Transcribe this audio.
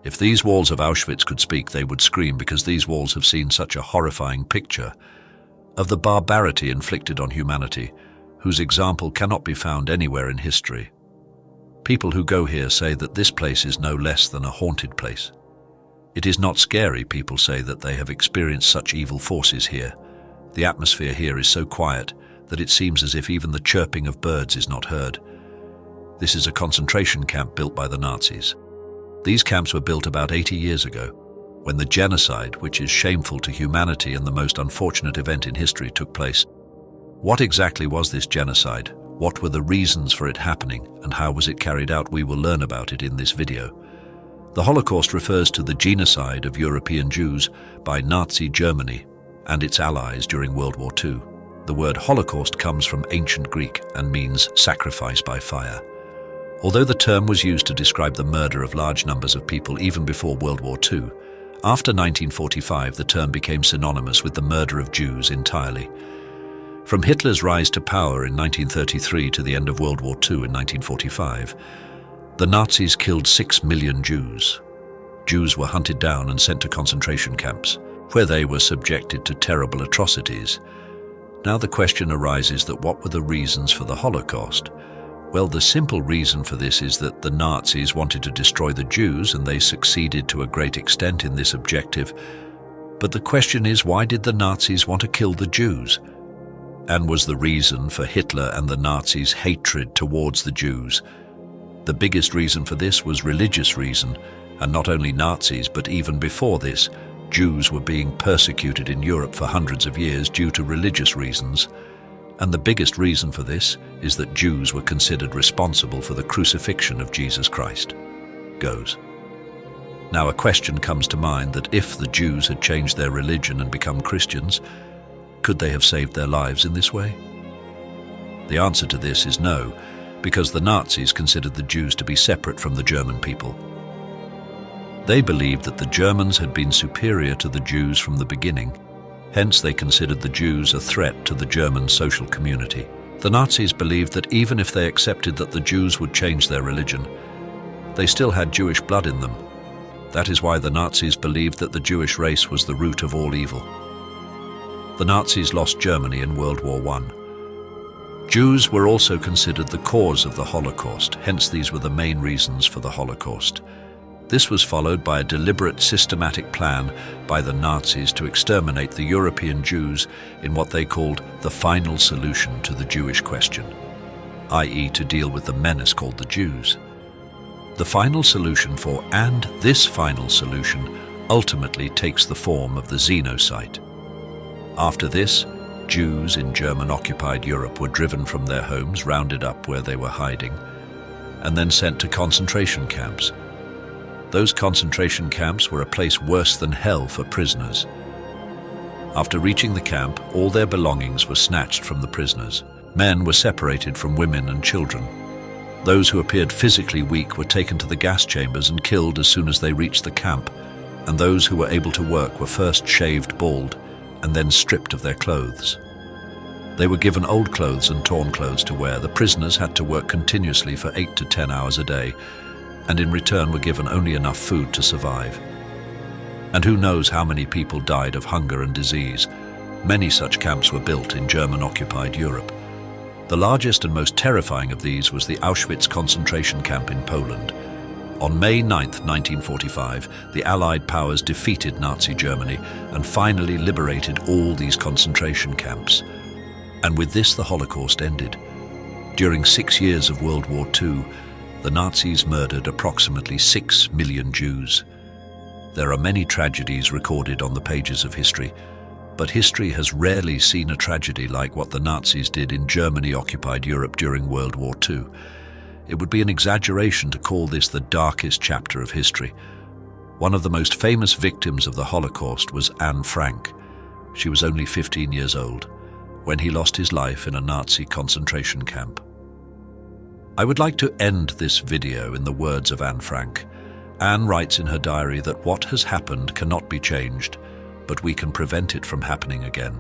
If these walls of Auschwitz could speak, they would scream, because these walls have seen such a horrifying picture of the barbarity inflicted on humanity, whose example cannot be found anywhere in history. People who go here say that this place is no less than a haunted place. It is not scary, people say, that they have experienced such evil forces here. The atmosphere here is so quiet that it seems as if even the chirping of birds is not heard. This is a concentration camp built by the Nazis. These camps were built about 80 years ago, when the genocide, which is shameful to humanity and the most unfortunate event in history, took place. What exactly was this genocide? What were the reasons for it happening, and how was it carried out? We will learn about it in this video. The Holocaust refers to the genocide of European Jews by Nazi Germany and its allies during World War II. The word Holocaust comes from ancient Greek and means sacrifice by fire. Although the term was used to describe the murder of large numbers of people even before World War II, after 1945 the term became synonymous with the murder of Jews entirely. From Hitler's rise to power in 1933 to the end of World War II in 1945, the Nazis killed 6 million Jews. Jews were hunted down and sent to concentration camps, where they were subjected to terrible atrocities. Now the question arises that what were the reasons for the Holocaust? Well, the simple reason for this is that the Nazis wanted to destroy the Jews, and they succeeded to a great extent in this objective. But the question is, why did the Nazis want to kill the Jews? And was the reason for Hitler and the Nazis' hatred towards the Jews? The biggest reason for this was religious reason, and not only Nazis, but even before this, Jews were being persecuted in Europe for hundreds of years due to religious reasons. And the biggest reason for this is that Jews were considered responsible for the crucifixion of Jesus Christ. Now a question comes to mind, that if the Jews had changed their religion and become Christians, could they have saved their lives in this way? The answer to this is no, because the Nazis considered the Jews to be separate from the German people. They believed that the Germans had been superior to the Jews from the beginning. Hence, they considered the Jews a threat to the German social community. The Nazis believed that even if they accepted that the Jews would change their religion, they still had Jewish blood in them. That is why the Nazis believed that the Jewish race was the root of all evil. The Nazis lost Germany in World War I. Jews were also considered the cause of the Holocaust, hence these were the main reasons for the Holocaust. This was followed by a deliberate, systematic plan by the Nazis to exterminate the European Jews in what they called the final solution to the Jewish question, i.e. to deal with the menace called the Jews. The final solution this final solution ultimately takes the form of the genocide. After this, Jews in German-occupied Europe were driven from their homes, rounded up where they were hiding, and then sent to concentration camps. Those concentration camps were a place worse than hell for prisoners. After reaching the camp, all their belongings were snatched from the prisoners. Men were separated from women and children. Those who appeared physically weak were taken to the gas chambers and killed as soon as they reached the camp, and those who were able to work were first shaved bald and then stripped of their clothes. They were given old clothes and torn clothes to wear. The prisoners had to work continuously for 8 to 10 hours a day, and in return were given only enough food to survive. And who knows how many people died of hunger and disease. Many such camps were built in German-occupied Europe. The largest and most terrifying of these was the Auschwitz concentration camp in Poland. On May 9, 1945, the Allied powers defeated Nazi Germany and finally liberated all these concentration camps. And with this, the Holocaust ended. During 6 years of World War II, the Nazis murdered approximately 6 million Jews. There are many tragedies recorded on the pages of history, but history has rarely seen a tragedy like what the Nazis did in Germany-occupied Europe during World War II. It would be an exaggeration to call this the darkest chapter of history. One of the most famous victims of the Holocaust was Anne Frank. She was only 15 years old when he lost his life in a Nazi concentration camp. I would like to end this video in the words of Anne Frank. Anne writes in her diary that what has happened cannot be changed, but we can prevent it from happening again.